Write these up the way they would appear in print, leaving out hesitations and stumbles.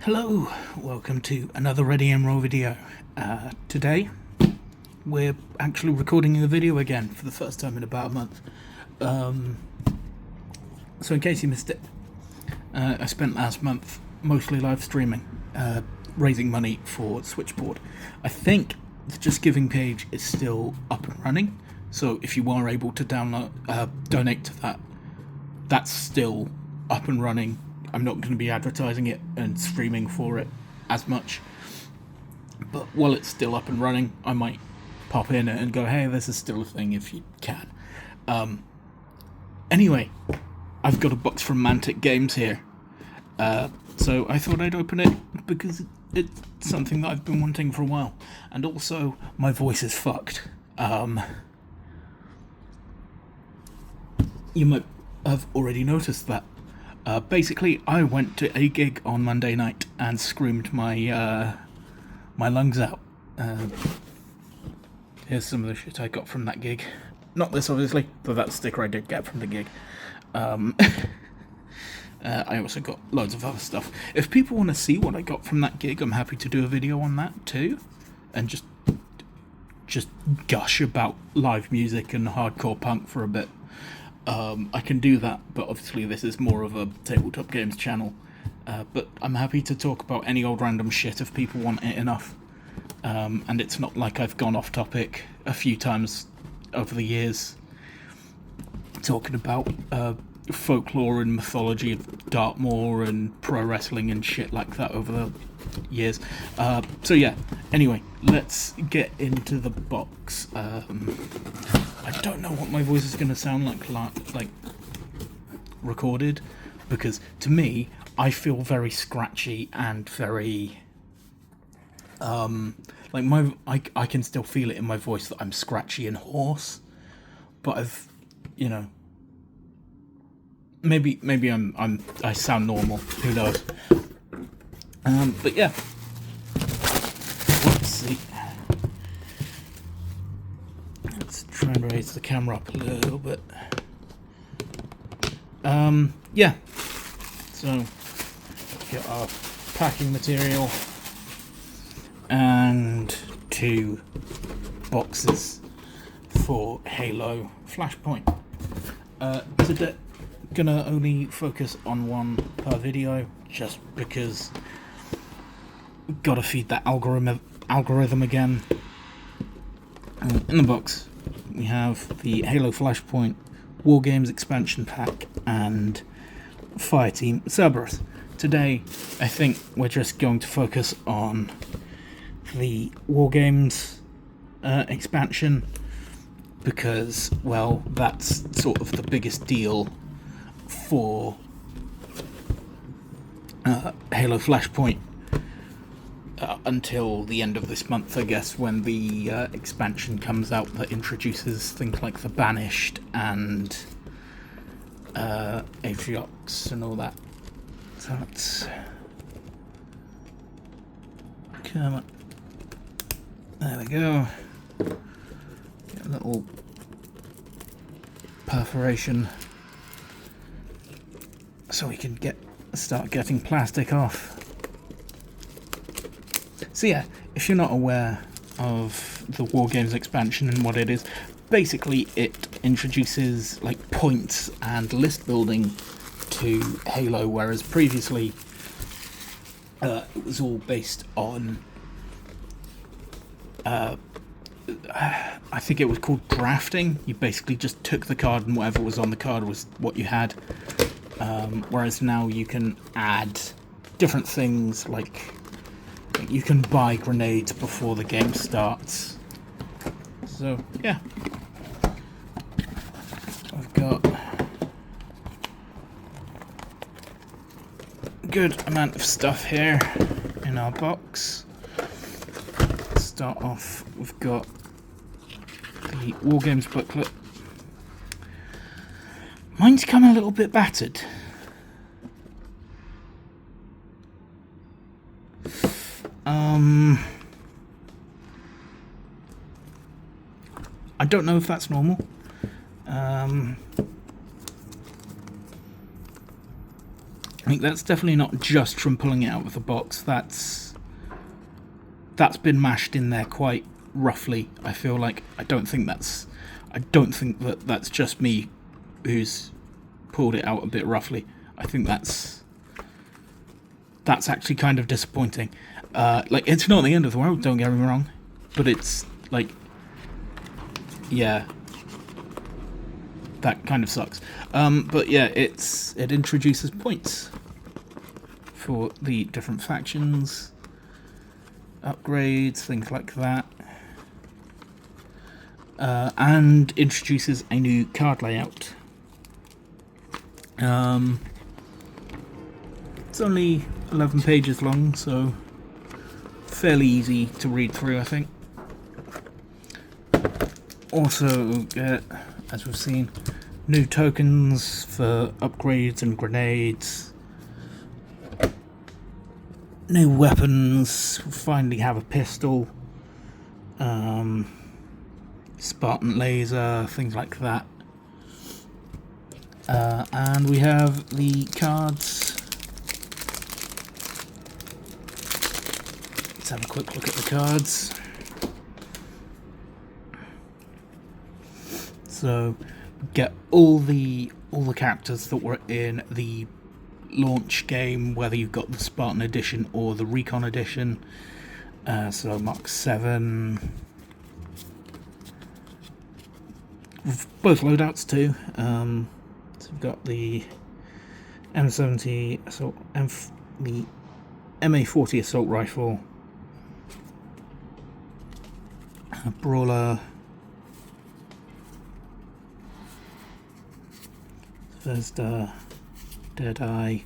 Hello, welcome to another Ready and Roll video. Today we're actually recording the video again for the first time in about a month. So in case you missed it, I spent last month mostly live streaming, raising money for Switchboard. I think the Just Giving page is still up and running, so if you are able to donate to that, that's still up and running. I'm not going to be advertising it and streaming for it as much, but while it's still up and running, I might pop in and go, hey, this is still a thing if you can. Anyway, I've got a box from Mantic Games here, so I thought I'd open it because it's something that I've been wanting for a while, and also my voice is fucked. You might have already noticed that. Basically, I went to a gig on Monday night and screamed my lungs out. Here's some of the shit I got from that gig. Not this, obviously, but that sticker I did get from the gig. I also got loads of other stuff. If people want to see what I got from that gig, I'm happy to do a video on that too, and just gush about live music and hardcore punk for a bit. I can do that, but obviously this is more of a tabletop games channel. But I'm happy to talk about any old random shit if people want it enough. And it's not like I've gone off topic a few times over the years, talking about folklore and mythology of Dartmoor and pro wrestling and shit like that over the years. So yeah, anyway, let's get into the box. I don't know what my voice is going to sound like recorded, because to me, I feel very scratchy and very I can still feel it in my voice that I'm scratchy and hoarse, but maybe I sound normal, who knows. But yeah, let's see. Let's try and raise the camera up a little bit. Yeah. So, get our packing material and 2 boxes for Halo Flashpoint. Today, gonna only focus on one per video, just because gotta feed that algorithm again. In the box, we have the Halo Flashpoint Wargames expansion pack and Fireteam Cerberus. Today, I think we're just going to focus on the Wargames expansion, because, well, that's sort of the biggest deal for Halo Flashpoint. Until the end of this month, I guess, when the expansion comes out that introduces things like the Banished and Atriox and all that. So let's come on. There we go. Get a little perforation so we can start getting plastic off. So yeah, if you're not aware of the Wargames expansion and what it is, basically it introduces like points and list building to Halo, whereas previously it was all based on I think it was called drafting. You basically just took the card and whatever was on the card was what you had, whereas now you can add different things, like you can buy grenades before the game starts. So yeah, I've got a good amount of stuff here in our box. Let's start off, we've got the Wargames booklet. Mine's come a little bit battered. I don't know if that's normal. I think that's definitely not just from pulling it out of the box. That's been mashed in there quite roughly. I feel like I don't think that that's just me who's pulled it out a bit roughly. I think that's actually kind of disappointing. Like, it's not the end of the world, don't get me wrong, but it's like, yeah, that kind of sucks. But yeah, it introduces points for the different factions, upgrades, things like that, and introduces a new card layout. It's only 11 pages long, so fairly easy to read through, I think. Also get, as we've seen, new tokens for upgrades and grenades. New weapons. We finally have a pistol. Spartan laser, things like that. And we have the cards. Let's have a quick look at the cards. So, get all the characters that were in the launch game, whether you've got the Spartan edition or the Recon edition. So Mark 7. Both loadouts too. So we've got the M70 assault, the MA40 assault rifle, a brawler, Zvezda, Deadeye,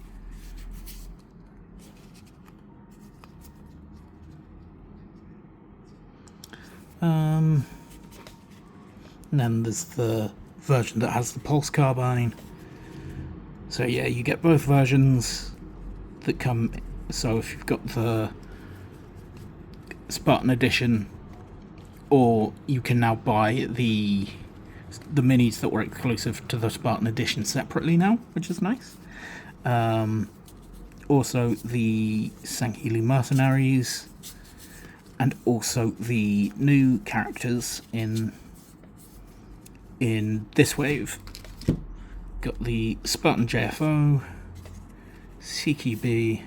and then there's the version that has the pulse carbine. So yeah, you get both versions that come. So if you've got the Spartan edition, or you can now buy the minis that were exclusive to the Spartan edition separately now, which is nice. Also the Sangheli mercenaries, and also the new characters in this wave. Got the Spartan JFO, CQB,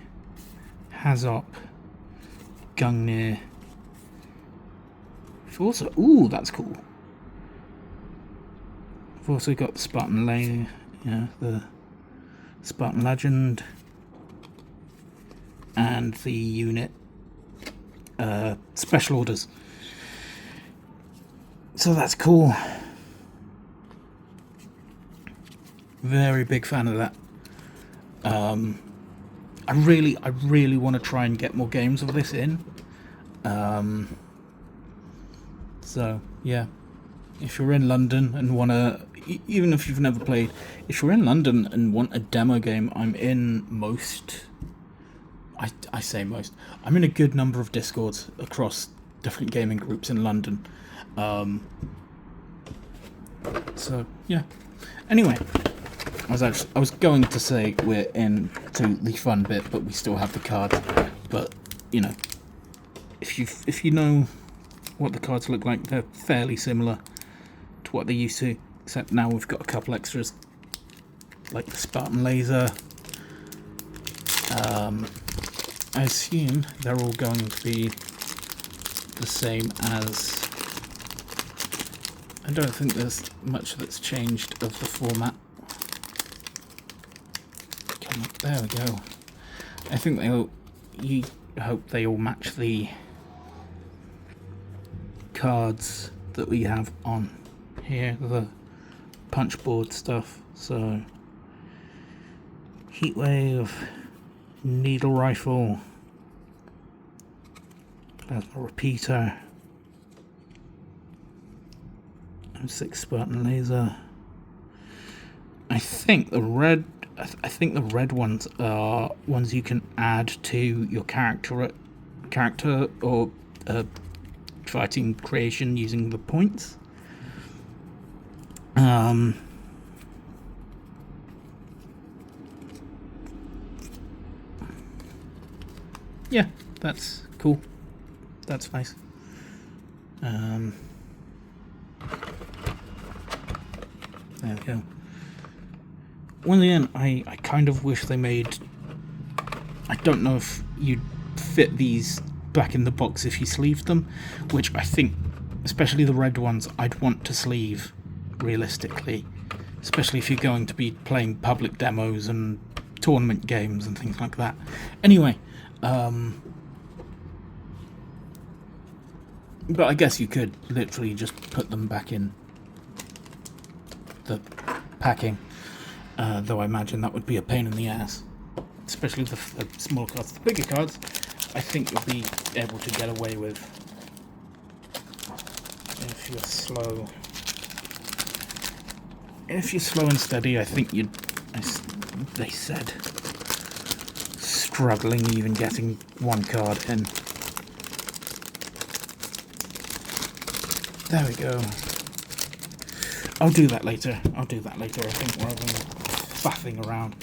Hazop, Gungnir. We've also, ooh, that's cool. We've also got the Spartan the Spartan Legend, and the unit Special Orders. So that's cool. Very big fan of that. I really want to try and get more games of this in. So yeah, if you're in London and want to, even if you've never played, if you're in London and want a demo game, I'm in most. I say most. I'm in a good number of Discords across different gaming groups in London. So yeah. Anyway. I was going to say we're into the fun bit, but we still have the cards. But you know, if you know what the cards look like, they're fairly similar to what they used to, except now we've got a couple extras, like the Spartan laser. I assume they're all going to be the same as. I don't think there's much that's changed of the format. There we go. I think you hope they all match the cards that we have on here, the punchboard stuff. So, Heatwave, Needle Rifle, Plasma Repeater, M6 Spartan Laser. I think the red ones are ones you can add to your character or fighting creation using the points. yeah, that's cool. That's nice. There we go. Once again, I kind of wish they made... I don't know if you'd fit these back in the box if you sleeved them, which I think, especially the red ones, I'd want to sleeve, realistically. Especially if you're going to be playing public demos and tournament games and things like that. Anyway, but I guess you could literally just put them back in the packing, though I imagine that would be a pain in the ass, especially the small cards. The bigger cards, I think you'll be able to get away with if you're slow. If you're slow and steady, I think you'd, as they said, struggling even getting one card in. There we go. I'll do that later. I think, rather than faffing around.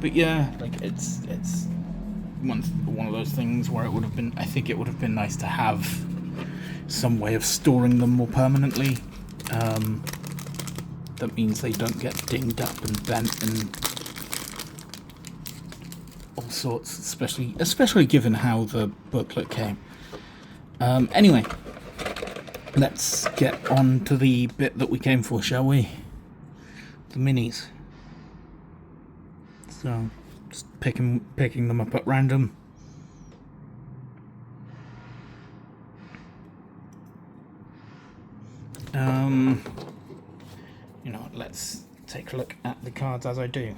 But yeah, like it's one of those things where it would have been. I think it would have been nice to have some way of storing them more permanently. That means they don't get dinged up and bent and all sorts, especially given how the booklet came. Anyway, let's get on to the bit that we came for, shall we? The minis. So, just picking them up at random. You know, let's take a look at the cards as I do.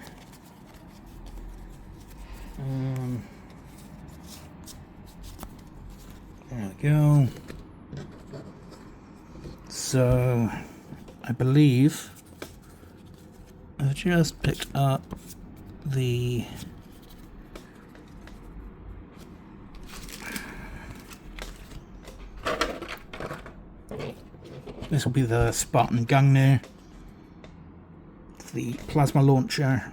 There we go. So, I believe I've just picked up the this will be the Spartan Gungnir, the plasma launcher.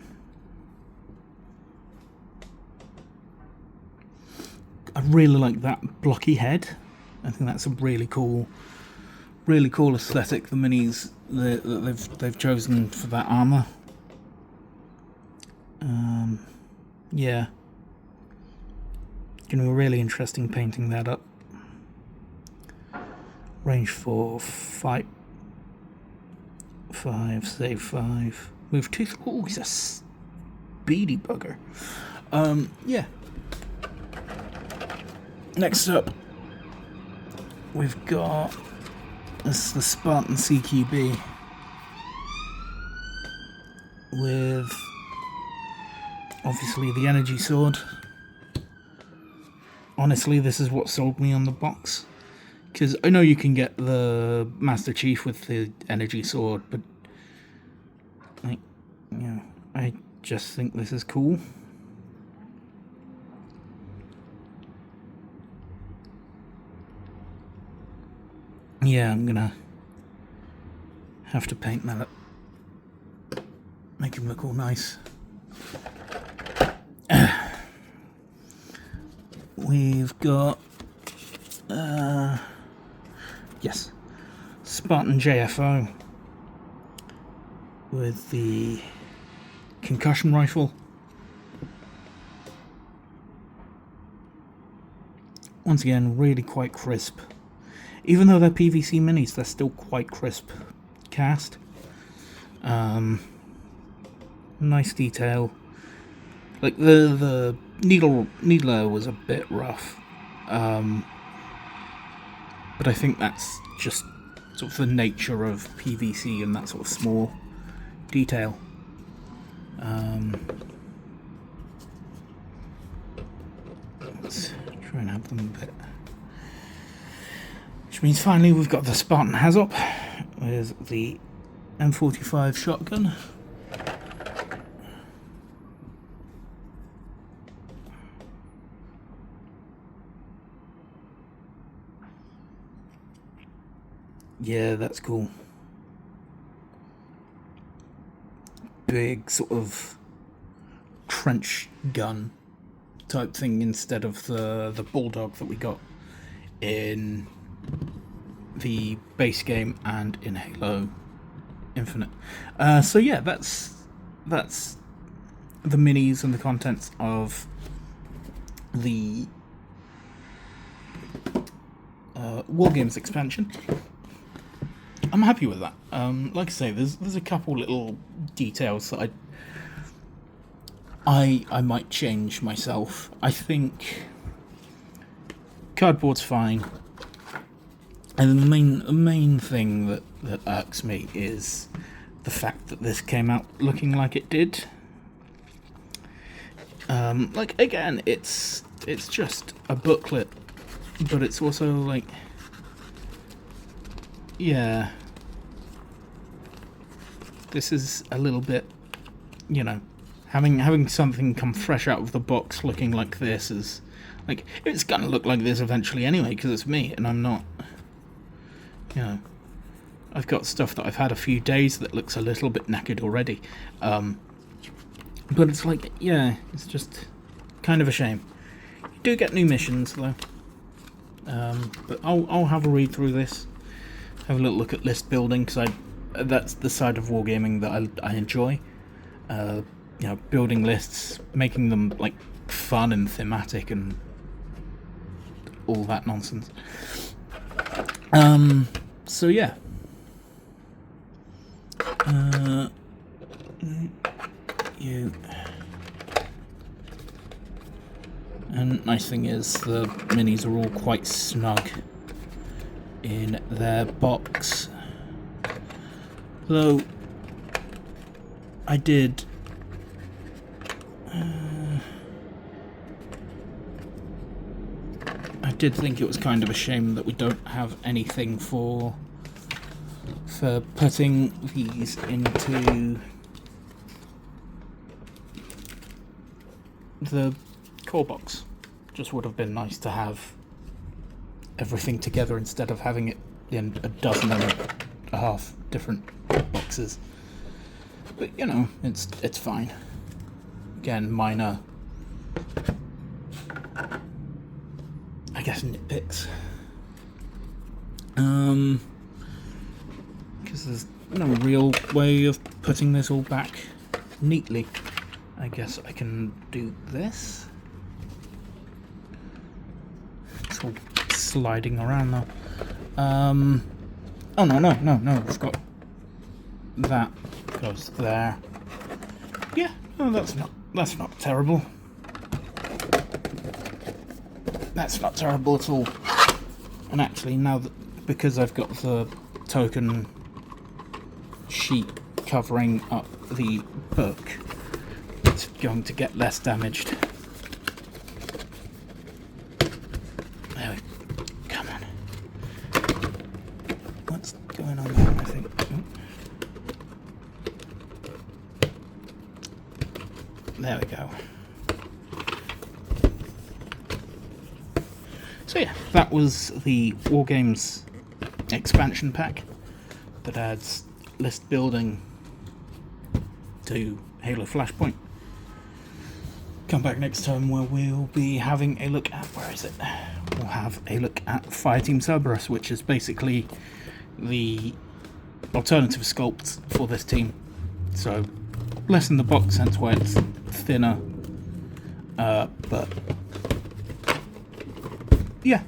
I really like that blocky head. I think that's a really cool aesthetic. The minis that they've chosen for that armor. Yeah, gonna be really interesting painting that up. Range 4, fight 5, save 5, move 2. Oh, he's a speedy bugger. Yeah. Next up, we've got this the Spartan CQB with obviously the energy sword. Honestly, this is what sold me on the box, because I know you can get the Master Chief with the energy sword, but I just think this is cool. Yeah, I'm gonna have to paint that up, make him look all nice. We've got yes, Spartan JFO with the concussion rifle. Once again, really quite crisp. Even though they're PVC minis, they're still quite crisp cast. Nice detail. Like the needler was a bit rough, but I think that's just sort of the nature of PVC and that sort of small detail. Let's try and have them a bit. Which means finally we've got the Spartan Hazop with the M45 shotgun. Yeah, that's cool. Big sort of trench gun type thing instead of the bulldog that we got in the base game and in Halo Infinite. So yeah, that's the minis and the contents of the Wargames expansion. I'm happy with that. Like I say, there's a couple little details that I might change myself. I think cardboard's fine, and the main thing that irks me is the fact that this came out looking like it did. Like, again, it's just a booklet, but it's also like, yeah, this is a little bit, you know, having something come fresh out of the box looking like this is like, it's gonna look like this eventually anyway, because it's me and I'm not, you know, I've got stuff that I've had a few days that looks a little bit knackered already. But it's like, yeah, it's just kind of a shame. You do get new missions though. But I'll have a read through this, have a little look at list building, because that's the side of wargaming that I enjoy. You know, building lists, making them like fun and thematic and all that nonsense. So yeah. You. And nice thing is the minis are all quite snug in their box. Though I did think it was kind of a shame that we don't have anything for putting these into the core box. Just would have been nice to have everything together instead of having it in a dozen and a half different boxes. But you know, it's fine. Again, minor, I guess, nitpicks. Because there's no real way of putting this all back neatly. I guess I can do this. It's all sliding around now. Oh no, we've got that goes there. Yeah, no, that's not terrible. That's not terrible at all. And actually, now that, because I've got the token sheet covering up the book, it's going to get less damaged. There we come on. What's going on there, I think? There we go. So yeah, that was the Wargames expansion pack that adds list building to Halo Flashpoint. Come back next time where we'll be having a look at, where is it? We'll have a look at Fireteam Cerberus, which is basically the alternative sculpt for this team. So less in the box, hence why it's thinner. But yeah,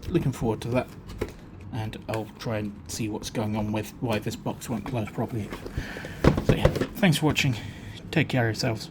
looking forward to that. And I'll try and see what's going on with why this box won't close properly. So yeah, thanks for watching. Take care of yourselves.